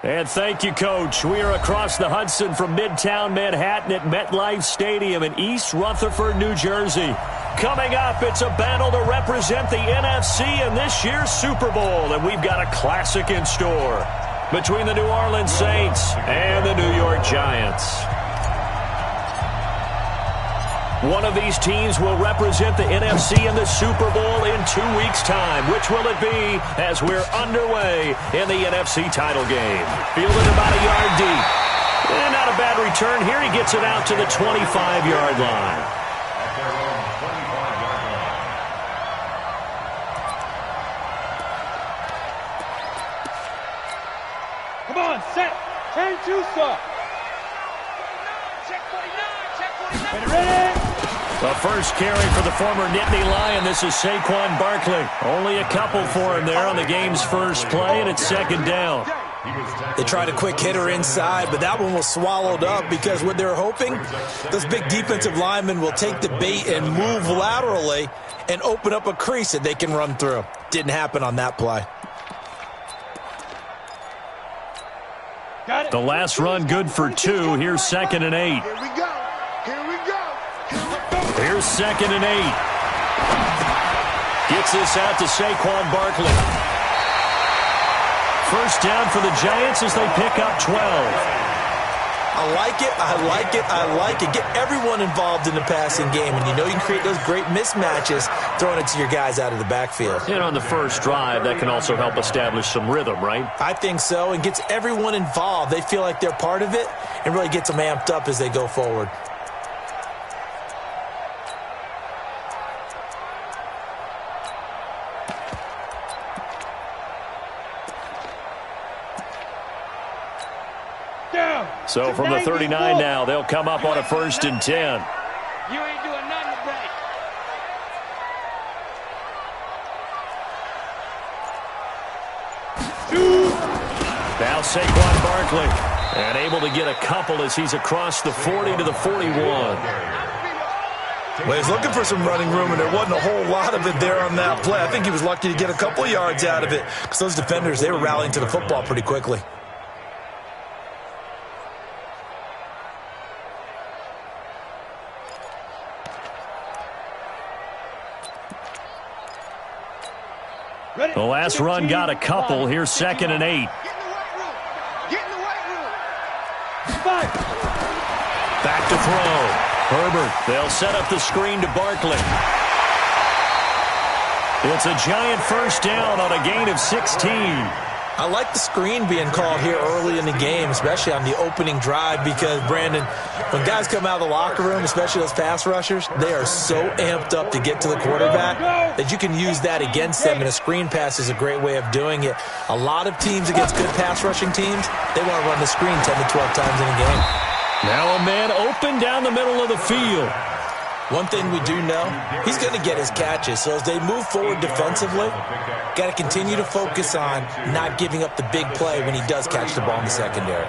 And thank you, Coach. We are across the Hudson from Midtown Manhattan at MetLife Stadium in East Rutherford, New Jersey. Coming up, it's a battle to represent the NFC in this year's Super Bowl, and we've got a classic in store between the New Orleans Saints and the New York Giants. One of these teams will represent the NFC in the Super Bowl in 2 weeks' time. Which will it be as we're underway in the NFC title game? Fielded about a yard deep. And not a bad return here. He gets it out to the 25-yard line. Come on, set. Turn two, sir. Check 49. Ready? The first carry for the former Nittany Lion. This is Saquon Barkley. Only a couple for him there on the game's first play, and it's second down. They tried a quick hitter inside, but that one was swallowed up because what they're hoping, those big defensive linemen will take the bait and move laterally and open up a crease that they can run through. Didn't happen on that play. The last run good for 2. Here's 2nd and 8. Here we go. Here's 2nd and 8. Gets this out to Saquon Barkley. First down for the Giants as they pick up 12. I like it, I like it, I like it. Get everyone involved in the passing game, and you know you can create those great mismatches throwing it to your guys out of the backfield. And on the first drive, that can also help establish some rhythm, right? I think so, and gets everyone involved. They feel like they're part of it and really gets them amped up as they go forward. So from the 39 now, they'll come up on a 1st and 10. You ain't doing nothing to break. Now Saquon Barkley, and able to get a couple as he's across the 40 to the 41. Well, he's looking for some running room, and there wasn't a whole lot of it there on that play. I think he was lucky to get a couple yards out of it because those defenders, they were rallying to the football pretty quickly. The last run got a couple. Here's 2nd and 8. Back to throw. Herbert, they'll set up the screen to Barkley. It's a Giant first down on a gain of 16. I like the screen being called here early in the game, especially on the opening drive, because, Brandon, when guys come out of the locker room, especially those pass rushers, they are so amped up to get to the quarterback that you can use that against them, and a screen pass is a great way of doing it. A lot of teams against good pass rushing teams, they want to run the screen 10 to 12 times in a game. Now a man open down the middle of the field. One thing we do know, he's going to get his catches. So as they move forward defensively, got to continue to focus on not giving up the big play when he does catch the ball in the secondary.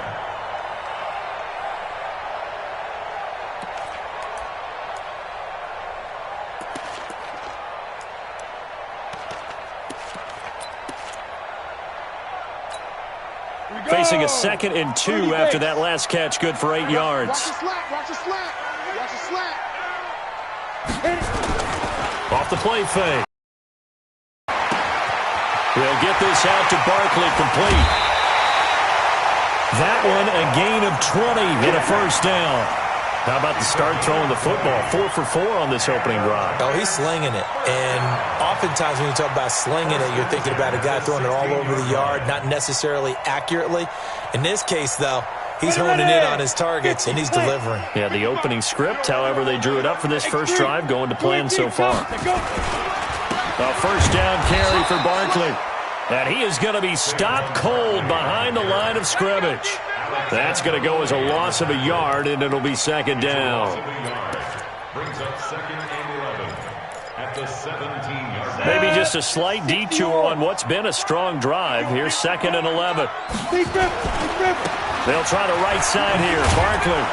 Facing a 2nd and 2 after that last catch, good for 8 yards. Watch the slack, watch the slack, watch the slack. Off the play fake. They'll get this out to Barkley, complete. That one a gain of 20 and a first down. How about the start throwing the football? 4 for 4 on this opening drive. Oh, he's slinging it. And oftentimes when you talk about slinging it, you're thinking about a guy throwing it all over the yard, not necessarily accurately. In this case, though, he's honing in on his targets, and he's delivering. Yeah, the opening script, however, they drew it up for this first drive, going to plan so far. A first down carry for Barkley. And he is going to be stopped cold behind the line of scrimmage. That's going to go as a loss of a yard, and it'll be second down. Brings up second and 11 at the 17-yard line. Maybe just a slight detour on what's been a strong drive. Here's second and 11. They'll try the right side here. Barkley.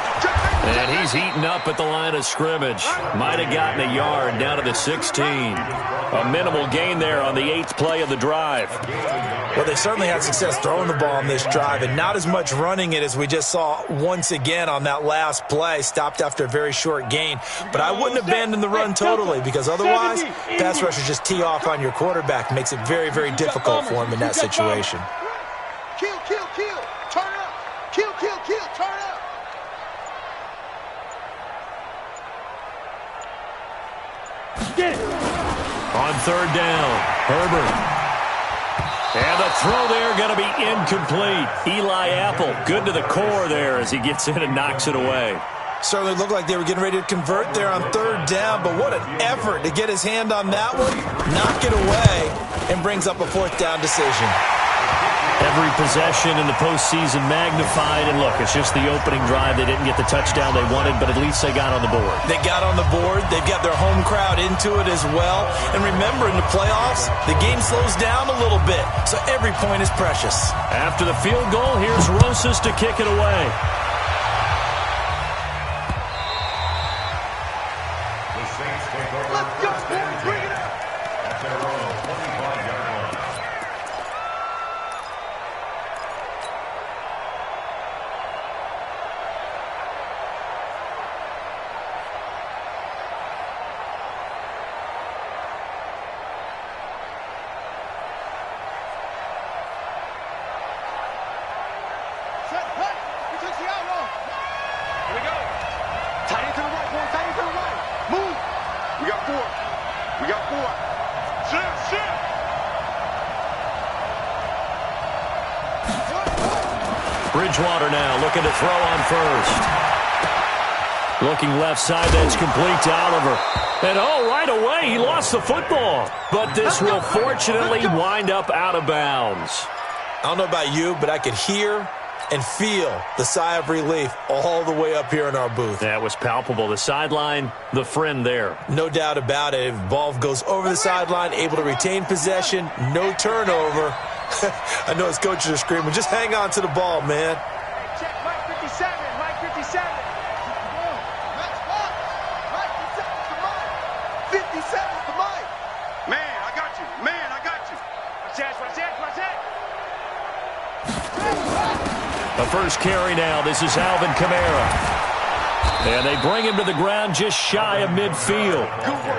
And he's heating up at the line of scrimmage. Might have gotten a yard down to the 16. A minimal gain there on the 8th play of the drive. Well, they certainly had success throwing the ball on this drive and not as much running it as we just saw once again on that last play. Stopped after a very short gain. But I wouldn't abandon the run totally because otherwise, pass rushers just tee off on your quarterback. Makes it very, very difficult for him in that situation. Kill, kill, kill. Turn up. Kill, kill, kill. Turn up. Get it. On third down, Herbert. And the throw there going to be incomplete. Eli Apple, good to the core there as he gets in and knocks it away. Certainly looked like they were getting ready to convert there on third down, but what an effort to get his hand on that one, knock it away, and brings up a fourth down decision. Every possession in the postseason magnified, and look, it's just the opening drive. They didn't get the touchdown they wanted, but at least they got on the board. They got on the board. They've got their home crowd into it as well. And remember, in the playoffs, the game slows down a little bit, so every point is precious. After the field goal, here's Rosas to kick it away. The Saints take over. Let's go, boys. Bring it up. At their own 25-yard line. Set, cut. We took the outlaw. Here we go. Tight end to the right, boy. Tight end to the right. Move. We got 4. We got 4. Shift, shift. Bridgewater now looking to throw on first. Looking left side, that's complete to Oliver. And oh, right away, he lost the football. But this will fortunately wind up out of bounds. I don't know about you, but I could hear and feel the sigh of relief all the way up here in our booth. That was palpable. The sideline, the friend there. No doubt about it. If ball goes over the sideline, able to retain possession, no turnover. I know his coaches are screaming, just hang on to the ball, man. Hey, check Mike 57. Mike 57. Match box. Mike 57's the Mike. 57's the Mike. Man, I got you. Man, I got you. Watch that, watch that, watch that. The first carry now. This is Alvin Kamara. And they bring him to the ground just shy of midfield.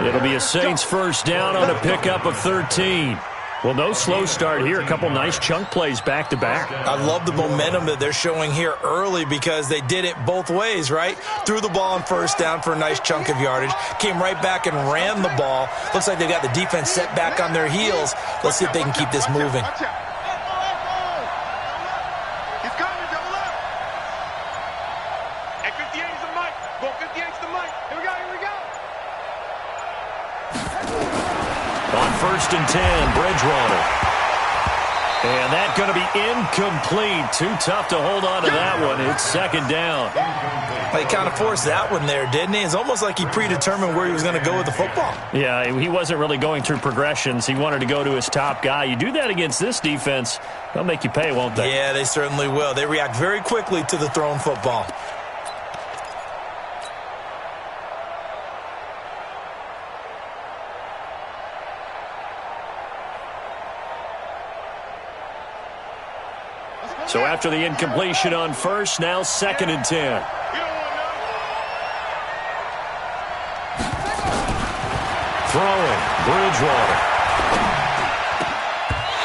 It'll be a Saints first down on a pickup of 13. Well, no slow start here. A couple nice chunk plays back-to-back. I love the momentum that they're showing here early because they did it both ways, right? Threw the ball on first down for a nice chunk of yardage. Came right back and ran the ball. Looks like they got the defense set back on their heels. Let's see if they can keep this moving. First and 10, Bridgewater. And that's going to be incomplete. Too tough to hold on to that one. It's second down. He kind of forced that one there, didn't he? It's almost like he predetermined where he was going to go with the football. Yeah, he wasn't really going through progressions. He wanted to go to his top guy. You do that against this defense, they'll make you pay, won't they? Yeah, they certainly will. They react very quickly to the thrown football. So after the incompletion on first, now second and 10. Throwing, Bridgewater.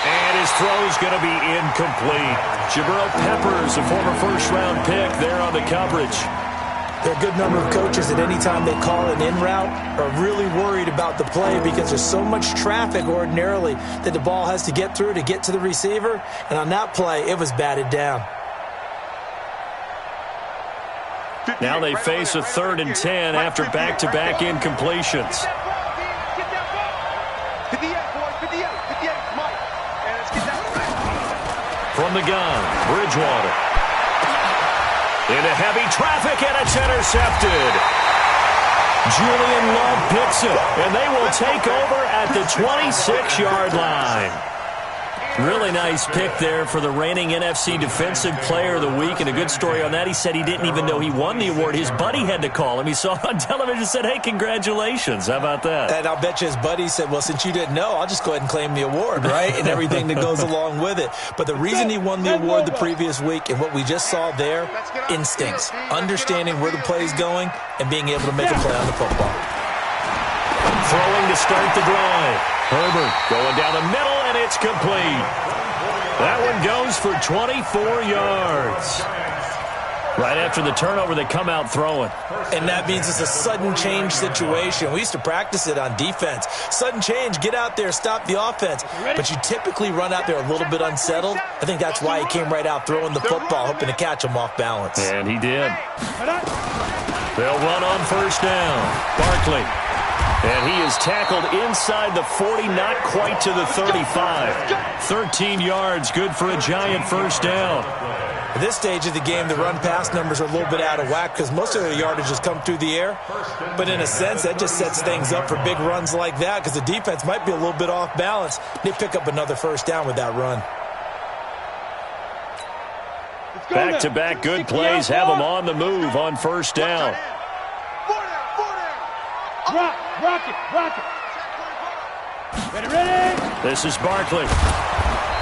And his throw's going to be incomplete. Jabril Peppers, a former first-round pick there on the coverage. There are a good number of coaches that any time they call an in route are really worried about the play because there's so much traffic ordinarily that the ball has to get through to get to the receiver. And on that play, it was batted down. Now they face a third and 10 after back-to-back incompletions. From the gun, Bridgewater. Into heavy traffic, and it's intercepted. Julian Love picks it, and they will take over at the 26-yard line. Really nice pick there for the reigning NFC Defensive Player of the Week, and a good story on that. He said he didn't even know he won the award. His buddy had to call him. He saw it on television and said, hey, congratulations. How about that? And I'll bet you his buddy said, well, since you didn't know, I'll just go ahead and claim the award, right? And everything that goes along with it. But the reason he won the award the previous week and what we just saw there, instincts, understanding where the play is going and being able to make a play on the football. Throwing to start the drive. Herbert going down the middle, and it's complete. That one goes for 24 yards. Right after the turnover, they come out throwing. And that means it's a sudden change situation. We used to practice it on defense. Sudden change, get out there, stop the offense. But you typically run out there a little bit unsettled. I think that's why he came right out throwing the football, hoping to catch him off balance. And he did. They'll run on first down. Barkley. And he is tackled inside the 40, not quite to the 35. 13 yards, good for a giant first down. At this stage of the game, the run-pass numbers are a little bit out of whack because most of the yardage has come through the air. But in a sense, that just sets things up for big runs like that because the defense might be a little bit off balance. They pick up another first down with that run. Back-to-back good plays have them on the move on first down. Rock it. Ready. This is Barkley.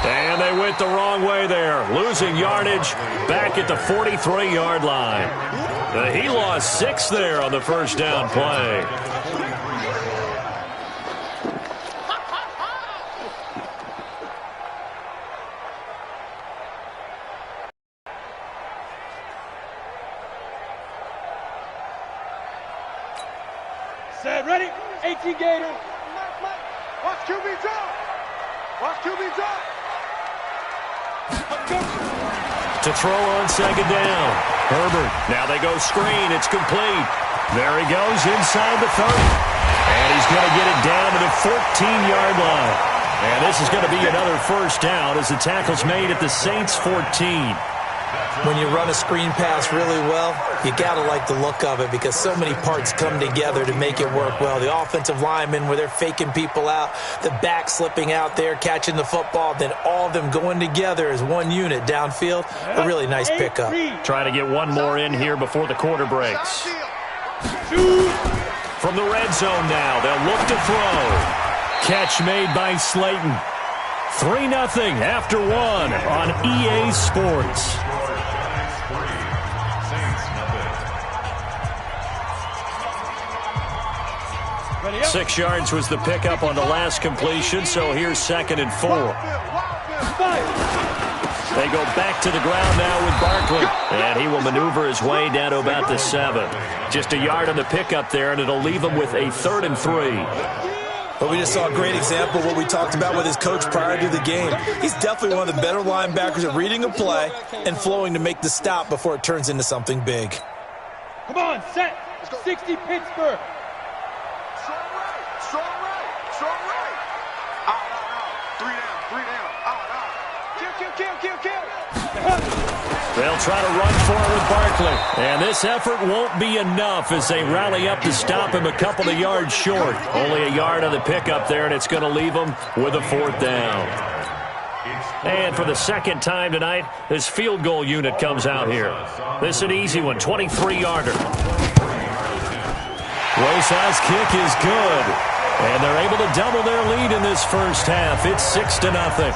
And they went the wrong way there. Losing yardage back at the 43-yard line. He lost 6 there on the first down play. Ready? 18 Gator. Watch QB drop. Watch QB drop. To throw on second down. Herbert. Now they go screen. It's complete. There he goes inside the 30. And he's going to get it down to the 14-yard line. And this is going to be another first down as the tackle's made at the Saints 14. When you run a screen pass really well, you got to like the look of it because so many parts come together to make it work well. The offensive linemen where they're faking people out, the back slipping out there, catching the football, then all of them going together as one unit downfield. A really nice pickup. Trying to get one more in here before the quarter breaks. From the red zone now, they'll look to throw. Catch made by Slayton. 3-0 after 1 on EA Sports. 6 yards was the pickup on the last completion, so here's 2nd and 4. They go back to the ground now with Barkley, and he will maneuver his way down to about the 7. Just a yard on the pickup there, and it'll leave him with a 3rd and 3. But we just saw a great example of what we talked about with his coach prior to the game. He's definitely one of the better linebackers at reading a play and flowing to make the stop before it turns into something big. Come on, set. 60 Pittsburgh. Strong right. Out. 3 down. Out. Kill. They'll try to run for it with Barkley. And this effort won't be enough as they rally up to stop him a couple of yards short. Only a yard on the pickup there, and it's going to leave him with a 4th down. And for the second time tonight, this field goal unit comes out here. This is an easy one, 23-yarder. Rosas' kick is good. And they're able to double their lead in this first half. It's 6-0.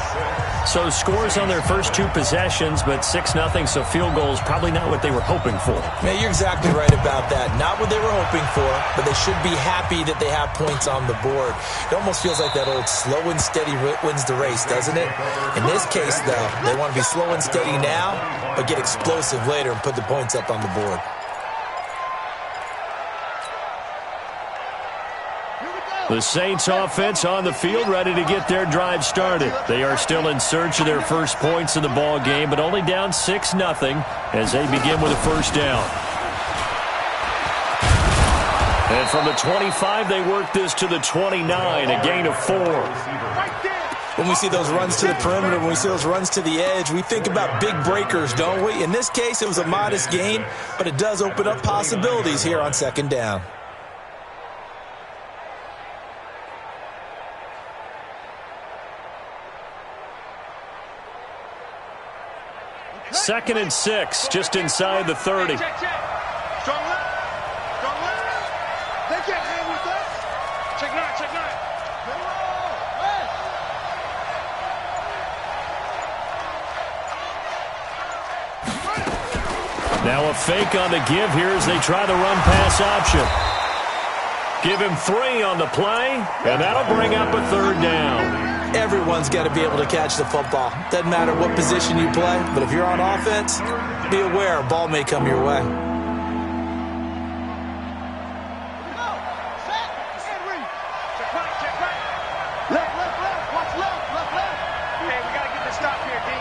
So scores on their first 2 possessions, but 6-0, so field goals probably not what they were hoping for. Yeah, you're exactly right about that. Not what they were hoping for, but they should be happy that they have points on the board. It almost feels like that old slow and steady wins the race, doesn't it? In this case, though, they want to be slow and steady now, but get explosive later and put the points up on the board. The Saints offense on the field ready to get their drive started. They are still in search of their first points in the ball game, but only down 6-0 as they begin with a first down. And from the 25, they work this to the 29, a gain of 4. When we see those runs to the perimeter, when we see those runs to the edge, we think about big breakers, don't we? In this case, it was a modest gain, but it does open up possibilities here on second down. Second and 6, just inside the 30. Strong left. Strong left. They can't hang with us. Check 9, check 9. Now a fake on the give here as they try the run-pass option. Give him 3 on the play, and that'll bring up a third down. Everyone's got to be able to catch the football. Doesn't matter what position you play, but if you're on offense, be aware a ball may come your way. Left, left, left. Watch left, left, left. Hey, we got to get the stop here, D.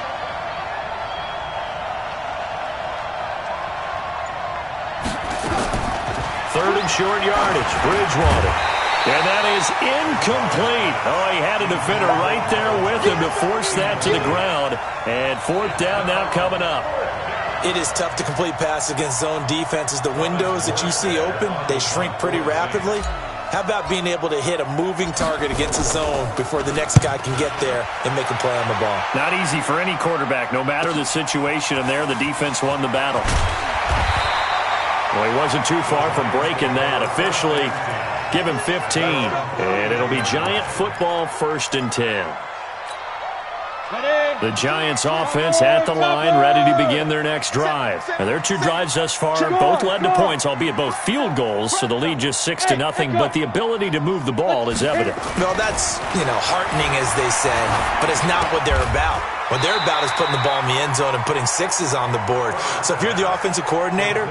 Third and short yardage, Bridgewater. And that is incomplete. Oh, he had a defender right there with him to force that to the ground. And fourth down now coming up. It is tough to complete passes against zone defenses. The windows that you see open, they shrink pretty rapidly. How about being able to hit a moving target against a zone before the next guy can get there and make a play on the ball? Not easy for any quarterback, no matter the situation. And there, the defense won the battle. Well, he wasn't too far from breaking that. Officially, give him 15. And it'll be Giant football, 1st and 10. The Giants offense at the line, ready to begin their next drive. And their 2 drives thus far both led to points, albeit both field goals, so the lead just 6-0, but the ability to move the ball is evident. Well, that's, heartening, as they say, but it's not what they're about. What they're about is putting the ball in the end zone and putting 6s on the board. So if you're the offensive coordinator,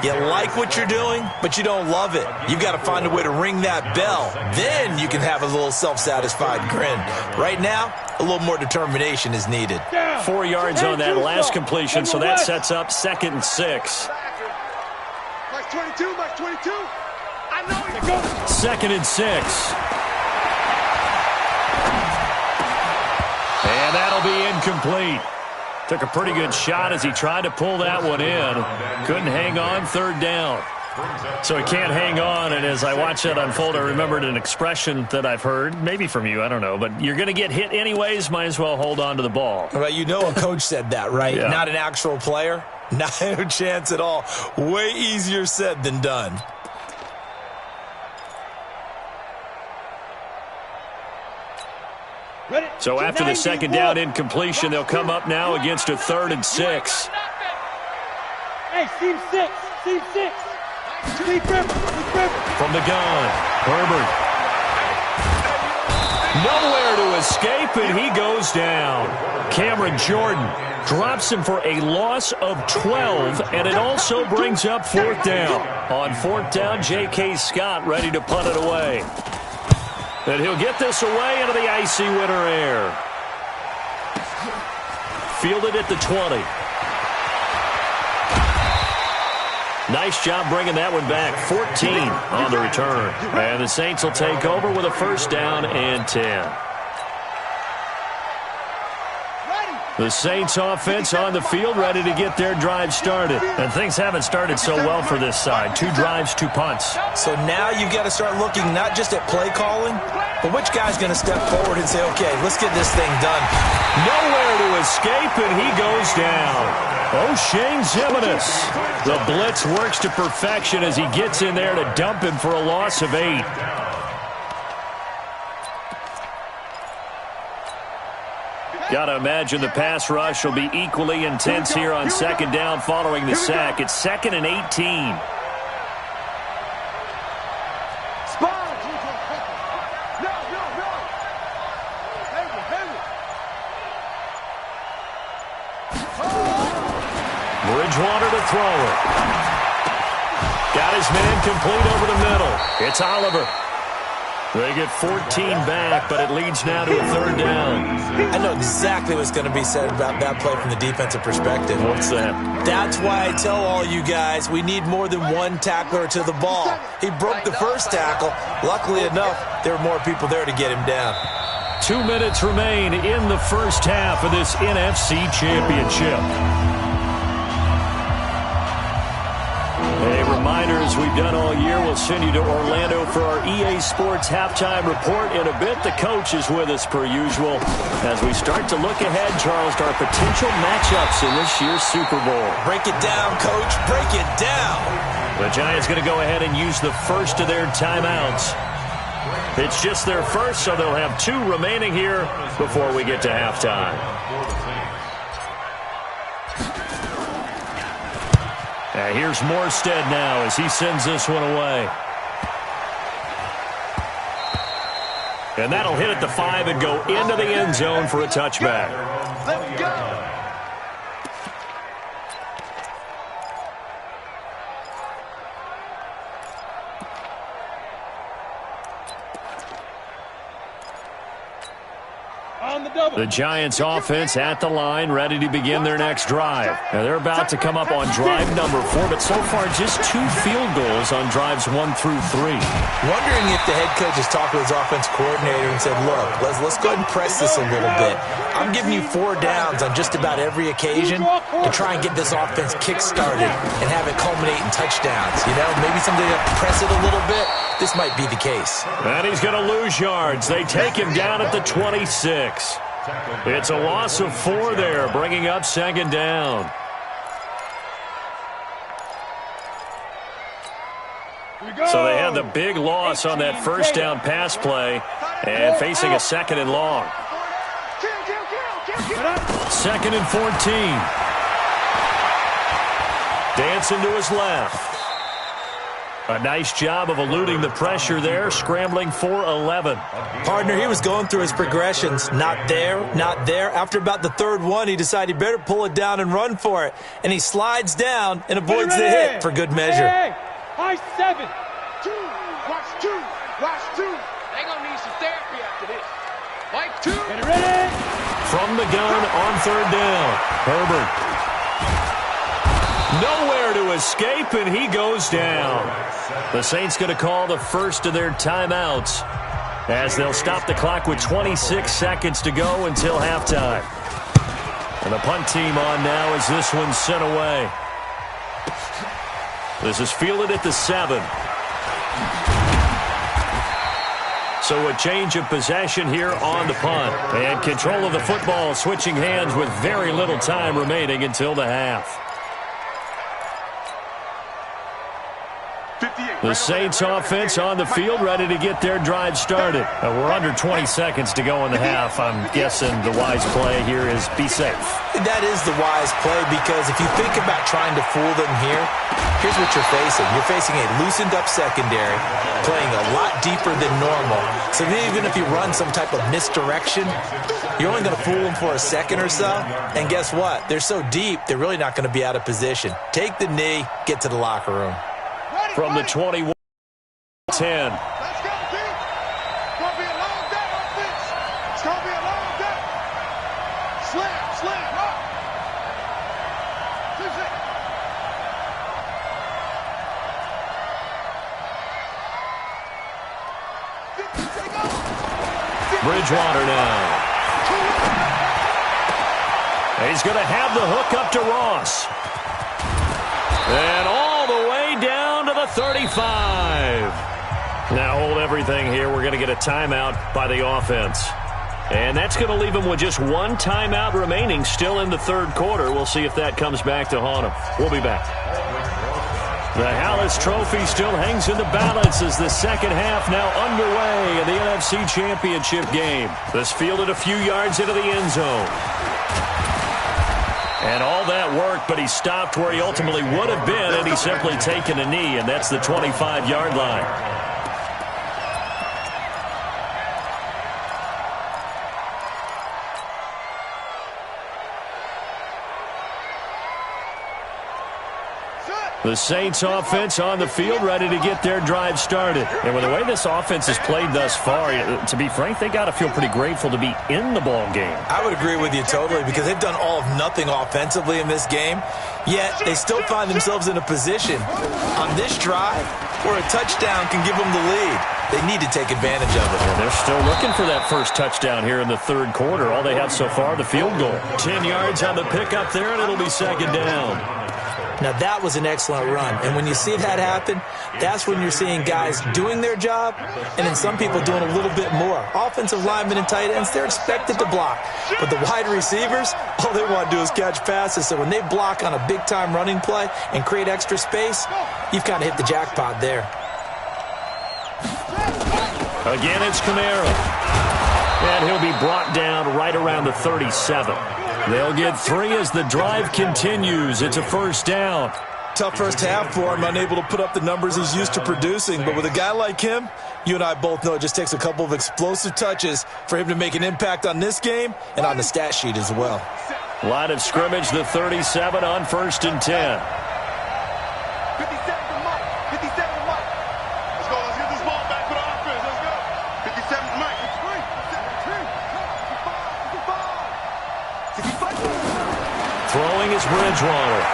you like what you're doing, but you don't love it. You've got to find a way to ring that bell. Then you can have a little self-satisfied grin. Right now, a little more determination is needed. 4 yards on that last completion, so that sets up 2nd and 6. Mike 22, Mike 22. I know you go. 2nd and 6. And that'll be incomplete. Took a pretty good shot as he tried to pull that one in. Couldn't hang on, 3rd down. So he can't hang on, and as I watch that unfold, I remembered an expression that I've heard, maybe from you, I don't know, but you're going to get hit anyways, might as well hold on to the ball. Well, a coach said that, right? Yeah. Not an actual player. Not a chance at all. Way easier said than done. So after the 2nd down incompletion, they'll come up now against a 3rd and 6. Hey, team 6, team 6. From the gun, Herbert. Nowhere to escape, and he goes down. Cameron Jordan drops him for a loss of 12, and it also brings up 4th down. On 4th down, J.K. Scott ready to punt it away. And he'll get this away into the icy winter air. Fielded at the 20. Nice job bringing that one back. 14 on the return. And the Saints will take over with a 1st down and 10. The Saints offense on the field ready to get their drive started. And things haven't started so well for this side. 2 drives, 2 punts. So now you've got to start looking not just at play calling, but which guy's going to step forward and say, okay, let's get this thing done. Nowhere to escape, and he goes down. O'Shane Ximines. The blitz works to perfection as he gets in there to dump him for a loss of 8. Got to imagine the pass rush will be equally intense here on 2nd down following the sack. It's 2nd and 18. Bridgewater to throw it. Got his man complete over the middle. It's Oliver. They get 14 back, but it leads now to a 3rd down. I know exactly what's going to be said about that play from the defensive perspective. What's that? That's why I tell all you guys we need more than one tackler to the ball. He broke the first tackle. Luckily enough, there were more people there to get him down. 2 minutes remain in the first half of this NFC Championship. Hey, reminder, as we've done all year, we'll send you to Orlando for our EA Sports halftime report. In a bit, the coach is with us per usual. As we start to look ahead, Charles, to our potential matchups in this year's Super Bowl. Break it down, Coach. Break it down. The Giants going to go ahead and use the first of their timeouts. It's just their first, so they'll have 2 remaining here before we get to halftime. Here's Morstead now as he sends this one away. And that'll hit at the 5 and go into the end zone for a touchback. Let's go. The Giants offense at the line, ready to begin their next drive. Now they're about to come up on drive number 4, but so far just 2 field goals on drives 1 through 3. Wondering if the head coach has talked to his offense coordinator and said, look, let's go ahead and press this a little bit. I'm giving you 4 downs on just about every occasion to try and get this offense kick-started and have it culminate in touchdowns. You know, maybe somebody have to press it a little bit. This might be the case. And he's going to lose yards. They take him down at the 26. It's a loss of 4 there, bringing up second down. So they had the big loss on that first down pass play and facing a 2nd and long. 2nd and 14. Dancing to his left. A nice job of eluding the pressure there, scrambling for 11. Partner, he was going through his progressions. Not there, not there. After about the 3rd one, he decided he better pull it down and run for it. And he slides down and avoids the hit for good measure. Hey, high 7. 2. Watch 2. Watch 2. They gonna need some therapy after this. Like 2. Get ready. From the gun on 3rd down. Herbert. Nowhere to escape, and he goes down. The Saints going to call the first of their timeouts as they'll stop the clock with 26 seconds to go until halftime. And the punt team on now as this one's sent away. This is fielded at the 7. So a change of possession here on the punt. And control of the football switching hands with very little time remaining until the half. The Saints offense on the field, ready to get their drive started. We're under 20 seconds to go in the half. I'm guessing the wise play here is be safe. That is the wise play, because if you think about trying to fool them here, here's what you're facing. You're facing a loosened up secondary, playing a lot deeper than normal. So even if you run some type of misdirection, you're only going to fool them for a second or so. And guess what? They're so deep, they're really not going to be out of position. Take the knee, get to the locker room. From the 21-10. Let's go, Pete. It's gonna be a long day on this. It's gonna be a long day. Slam, rock. 2 seconds. Bridgewater now. He's going to have the hook up to Ross. And all the way down to the 35. Now hold everything here. We're going to get a timeout by the offense. And that's going to leave them with just 1 timeout remaining still in the 3rd quarter. We'll see if that comes back to haunt them. We'll be back. The Hallis Trophy still hangs in the balance as the second half now underway in the NFC Championship game. This fielded a few yards into the end zone. And all that worked, but he stopped where he ultimately would have been, and he's simply taken a knee, and that's the 25-yard line. The Saints offense on the field, ready to get their drive started. And with the way this offense has played thus far, to be frank, they got to feel pretty grateful to be in the ball game. I would agree with you totally, because they've done all of nothing offensively in this game, yet they still find themselves in a position on this drive or a touchdown can give them the lead. They need to take advantage of it. They're still looking for that first touchdown here in the third quarter. All they have so far, the field goal. 10 yards on the pickup there, and it'll be second down. Now, that was an excellent run. And when you see that happen, that's when you're seeing guys doing their job and then some people doing a little bit more. Offensive linemen and tight ends, they're expected to block. But the wide receivers, all they want to do is catch passes. So when they block on a big-time running play and create extra space, you've kind of hit the jackpot there. Again, it's Kamara. And he'll be brought down right around the 37. They'll get 3 as the drive continues. It's a first down. Tough first half for him, unable to put up the numbers he's used to producing. But with a guy like him, you and I both know it just takes a couple of explosive touches for him to make an impact on this game and on the stat sheet as well. Line of scrimmage, the 37 on 1st and 10. 57 to Mike. 57 to Mike. Let's go. Let's get this ball back for the offense. Let's go. 57 to Mike. It's free. 65. Throwing is Bridgewater.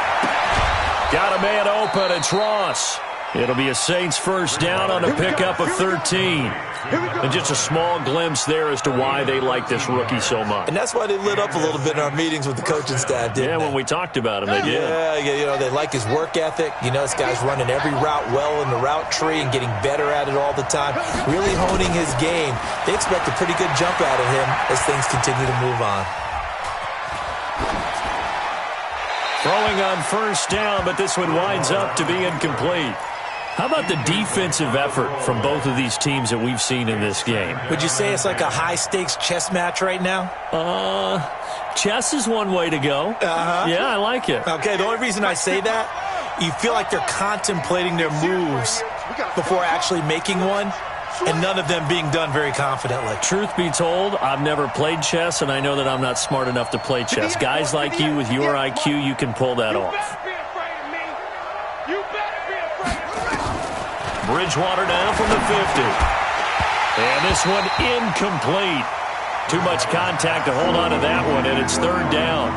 Got a man open. It's Ross. It'll be a Saints first down on a pickup of 13. And just a small glimpse there as to why they like this rookie so much. And that's why they lit up a little bit in our meetings with the coaching staff, didn't they? When we talked about him, they did. Yeah, you know, they like his work ethic. You know, this guy's running every route well in the route tree and getting better at it all the time, really honing his game. They expect a pretty good jump out of him as things continue to move on. Throwing on first down, but this one winds up to be incomplete. How about the defensive effort from both of these teams that we've seen in this game? Would you say it's like a high-stakes chess match right now? Chess is one way to go. Yeah, I like it. Okay, the only reason I say that, you feel like they're contemplating their moves before actually making one, and none of them being done very confidently. Truth be told, I've never played chess, and I know that I'm not smart enough to play chess. Guys like you with your IQ, you can pull that off. Bridgewater down from the 50. And this one incomplete. Too much contact to hold on to that one, and it's third down.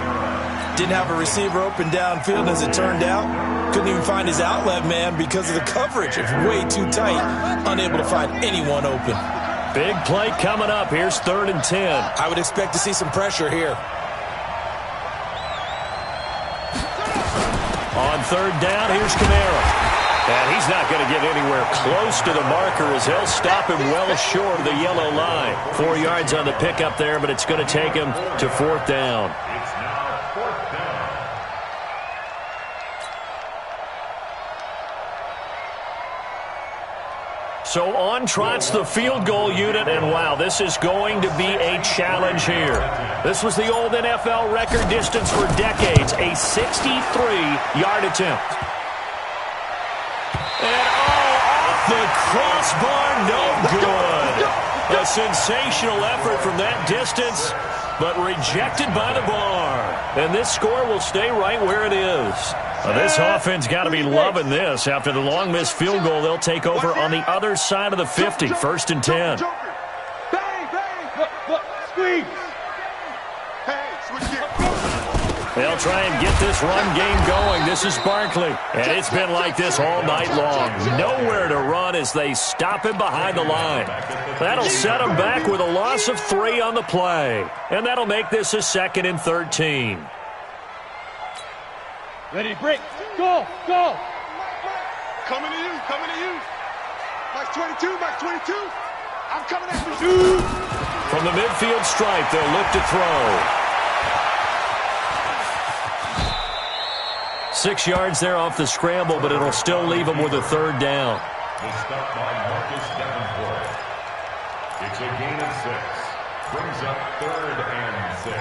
Didn't have a receiver open downfield as it turned out. Couldn't even find his outlet man because of the coverage. It's way too tight. Unable to find anyone open. Big play coming up. Here's 3rd and 10. I would expect to see some pressure here. On 3rd down, here's Kamara. And he's not going to get anywhere close to the marker as he'll stop him well short of the yellow line. 4 yards on the pickup there, but it's going to take him to 4th down. It's now 4th down. So on trots the field goal unit, and wow, this is going to be a challenge here. This was the old NFL record distance for decades, a 63-yard attempt. And off the crossbar, no good. A sensational effort from that distance, but rejected by the bar. And this score will stay right where it is. This offense got to be loving this. After the long missed field goal, they'll take over on the other side of the 50, 1st and 10. Bang, bang. Look, squeeze. Hey, switch gear. They'll try and get this run game going. This is Barkley. And it's been like this all night long. Nowhere to run as they stop him behind the line. That'll set him back with a loss of 3 on the play. And that'll make this a 2nd and 13. Ready to break. Go, go. Coming to you, coming to you. Mike's 22, Mike's 22. I'm coming after you. From the midfield stripe, they'll look to throw. 6 yards there off the scramble, but it'll still leave him with a 3rd down. The stop by Marcus Davenport. It's a gain of 6. Brings up 3rd and 6.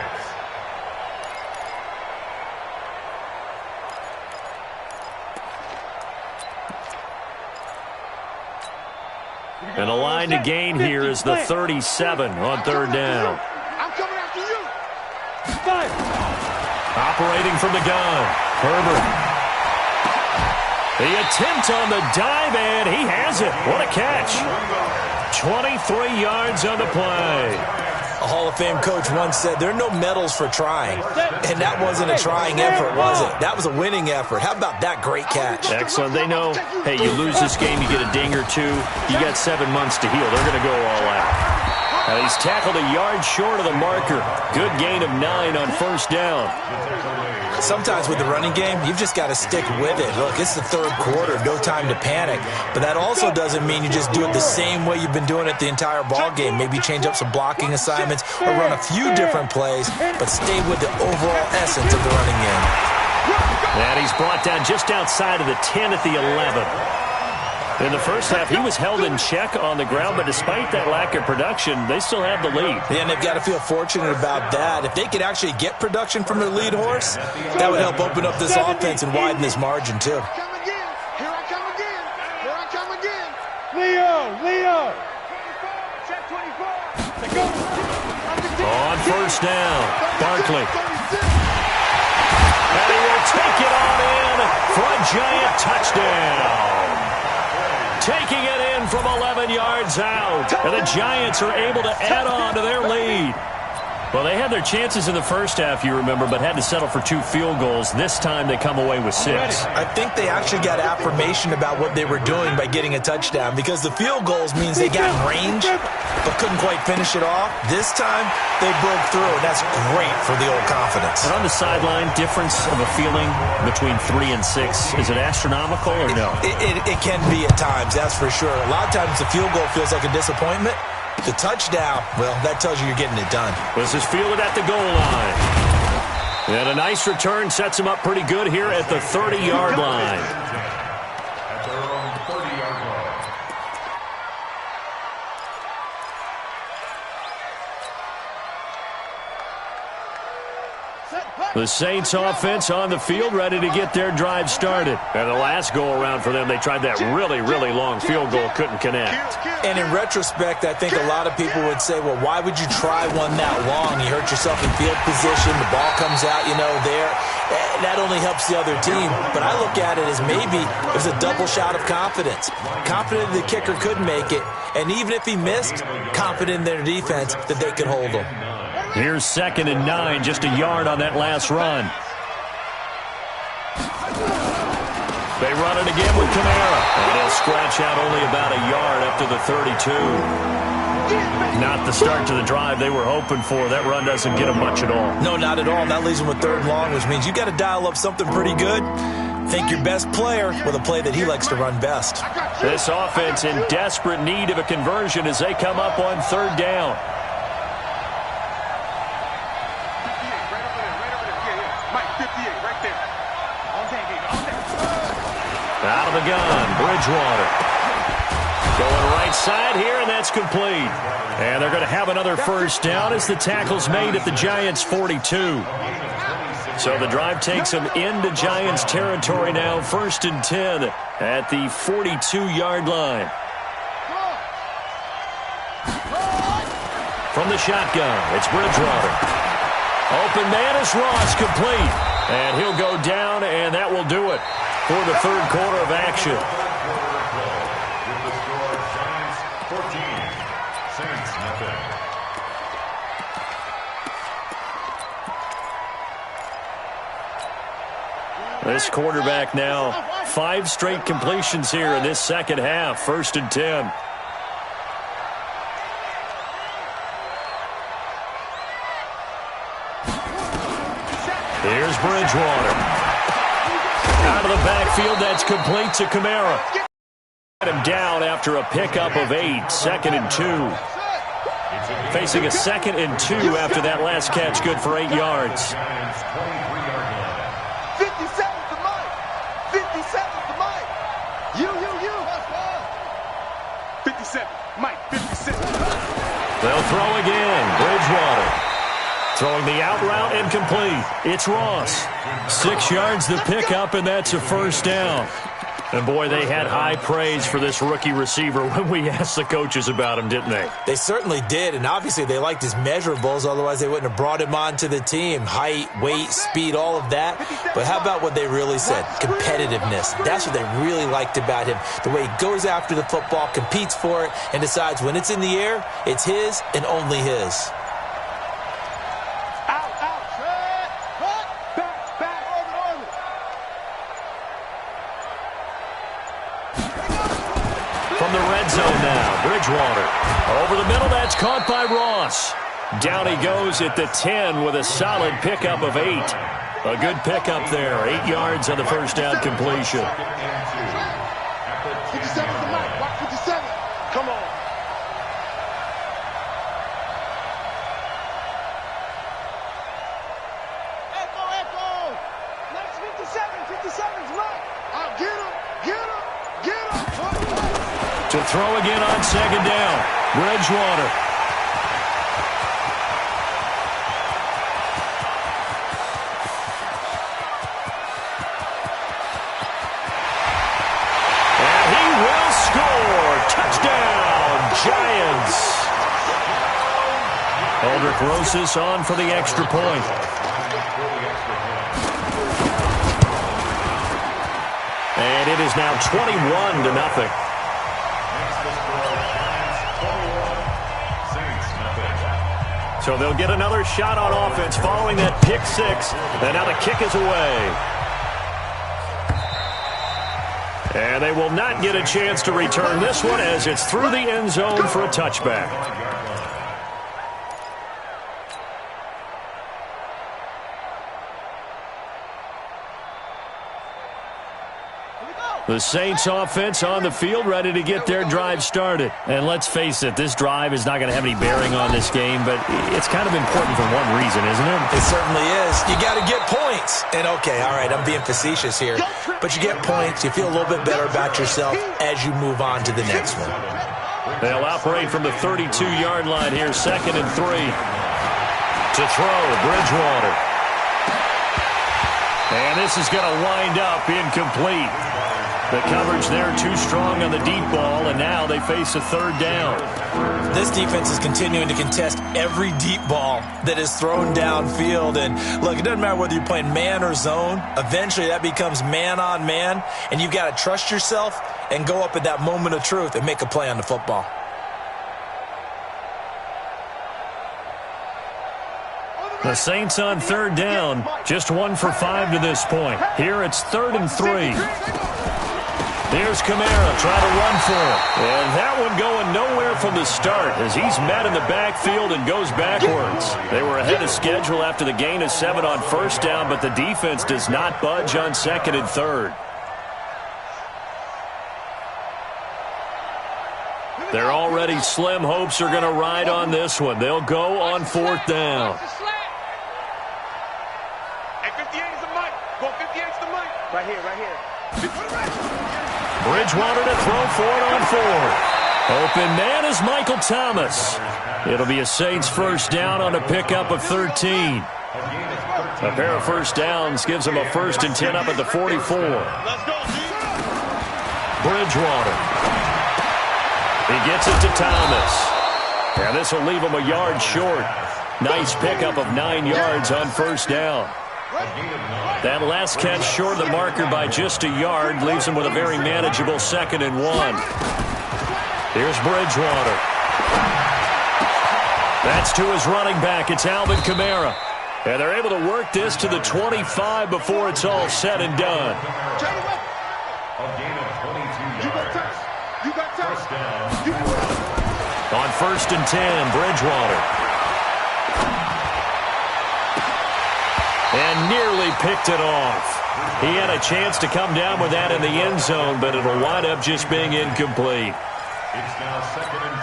And the line to gain here is the 37 on 3rd down. I'm coming after you. 5. Operating from the gun, Herbert. The attempt on the dive, and he has it. What a catch. 23 yards on the play. A Hall of Fame coach once said, there are no medals for trying. And that wasn't a trying effort, was it? That was a winning effort. How about that great catch? Excellent. They know, hey, you lose this game, you get a ding or two. You got 7 months to heal. They're going to go all out. Now he's tackled a yard short of the marker. Good gain of 9 on first down. Sometimes with the running game, you've just got to stick with it. Look, it's the third quarter, no time to panic. But that also doesn't mean you just do it the same way you've been doing it the entire ball game. Maybe change up some blocking assignments or run a few different plays, but stay with the overall essence of the running game. And he's brought down just outside of the 10 at the 11. In the first half, he was held in check on the ground, but despite that lack of production, they still have the lead. Yeah, and they've got to feel fortunate about that. If they could actually get production from their lead horse, that would help open up this offense and widen this margin, too. Here I come again. Here I come again. Leo. Check 24. On first down, Barkley. And he will take it on in for a giant touchdown. Taking it in from 11 yards out. And the Giants are able to add on to their lead. Well, they had their chances in the first half, you remember, but had to settle for 2 field goals. This time they come away with 6. I think they actually got affirmation about what they were doing by getting a touchdown, because the field goals means they got in range but couldn't quite finish it off. This time they broke through, and that's great for the old confidence. And on the sideline, difference of a feeling between 3 and 6, is it astronomical or no? It can be at times, that's for sure. A lot of times the field goal feels like a disappointment. The touchdown, well, that tells you you're getting it done. This is fielded at the goal line. And a nice return sets him up pretty good here at the 30-yard line. At their own 30-yard line. The Saints offense on the field, ready to get their drive started. And the last go-around for them, they tried that really, really long field goal, couldn't connect. And in retrospect, I think a lot of people would say, well, why would you try one that long? You hurt yourself in field position, the ball comes out, there. That only helps the other team. But I look at it as maybe it was a double shot of confidence. Confident the kicker could make it, and even if he missed, confident in their defense that they could hold him. Here's 2nd and 9, just a yard on that last run. They run it again with Kamara. And he'll scratch out only about a yard up to the 32. Not the start to the drive they were hoping for. That run doesn't get them much at all. No, not at all. That leaves them with 3rd and long, which means you got to dial up something pretty good. Think your best player with a play that he likes to run best. This offense in desperate need of a conversion as they come up on 3rd down. Out of the gun, Bridgewater. Going right side here, and that's complete. And they're going to have another first down as the tackle's made at the Giants' 42. So the drive takes them into Giants territory now, 1st and 10 at the 42-yard line. From the shotgun, it's Bridgewater. Open man is Ross, complete. And he'll go down, and that will do it for the 3rd quarter of action. With the score, Giants 14, Saints nothing. This quarterback now 5 straight completions here in this second half, 1st and 10. Here's Bridgewater. Out of the backfield, that's complete to Kamara. Got him down after a pickup of 8, 2nd and 2. Facing a 2nd and 2 after that last catch, good for 8 yards. 57 to Mike. 57 to Mike. You. 57. Mike, 57. They'll throw again. Bridgewater. Throwing the out route incomplete. It's Ross. 6 yards the pickup, and that's a first down. And, boy, they had high praise for this rookie receiver when we asked the coaches about him, didn't they? They certainly did, and obviously they liked his measurables. Otherwise, they wouldn't have brought him onto the team. Height, weight, speed, all of that. But how about what they really said? Competitiveness. That's what they really liked about him. The way he goes after the football, competes for it, and decides when it's in the air, it's his and only his. red zone now. Bridgewater. Over the middle, that's caught by Ross. Down he goes at the 10 with a solid pickup of 8. A good pickup there. 8 yards on the first down completion. 57's the mic. Watch 57. Come on. Echo. Next 57. 57's mic. Get him. To throw again on second down. Bridgewater. And he will score. Touchdown, Giants. Aldrick Rosas on for the extra point. And it is now 21-0. So they'll get another shot on offense following that pick 6. And now the kick is away. And they will not get a chance to return this one as it's through the end zone for a touchback. The Saints offense on the field, ready to get their drive started. And let's face it, this drive is not going to have any bearing on this game, but it's kind of important for one reason, isn't it? It certainly is. You got to get points. And okay, all right, I'm being facetious here, but you get points, you feel a little bit better about yourself as you move on to the next one. They'll operate from the 32-yard line here, 2nd and 3. To throw, Bridgewater. And this is going to wind up incomplete. The coverage there too strong on the deep ball, and now they face a 3rd down. This defense is continuing to contest every deep ball that is thrown downfield. And look, it doesn't matter whether you're playing man or zone. Eventually that becomes man on man, and you've got to trust yourself and go up at that moment of truth and make a play on the football. The Saints on 3rd down, just 1 for 5 to this point. Here it's 3rd and 3. Here's Kamara trying to run for it. And that one going nowhere from the start as he's met in the backfield and goes backwards. They were ahead of schedule after the gain of 7 on 1st down, but the defense does not budge on 2nd and 3rd. Their already slim hopes are going to ride on this one. They'll go on 4th down. Hey, 58 is the mic. Go 58 is the mic. Right here. Bridgewater to throw for it on 4th. Open man is Michael Thomas. It'll be a Saints 1st down on a pickup of 13. A pair of 1st downs gives them a 1st and 10 up at the 44. Bridgewater. He gets it to Thomas. And this will leave him a yard short. Nice pickup of 9 yards on 1st down. That last catch short of the marker by just a yard leaves him with a very manageable 2nd and 1. Here's Bridgewater. That's to his running back. It's Alvin Kamara. And they're able to work this to the 25 before it's all said and done. On 1st and 10, Bridgewater. And nearly picked it off. He had a chance to come down with that in the end zone, but it'll wind up just being incomplete. It's now 2nd and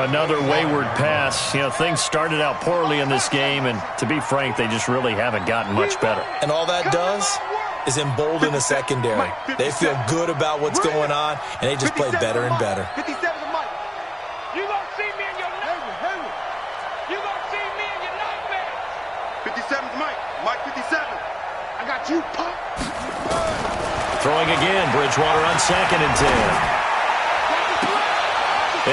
10. Another wayward pass. You know, things started out poorly in this game, and to be frank, they just really haven't gotten much better. And all that does is embolden the secondary. They feel good about what's going on, and they just play better and better. 57 the mic. You gonna see me in your nightmare. You gonna see me in your nightmare. 57's mic. Mike 57. I got you, punk. Throwing again, Bridgewater on 2nd and 10.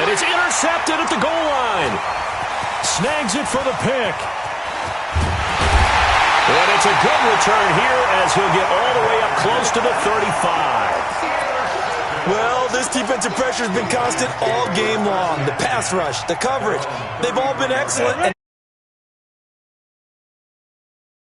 And it's intercepted at the goal line. Snags it for the pick. And it's a good return here as he'll get all the way up close to the 35. Well, this defensive pressure has been constant all game long. The pass rush, the coverage, they've all been excellent.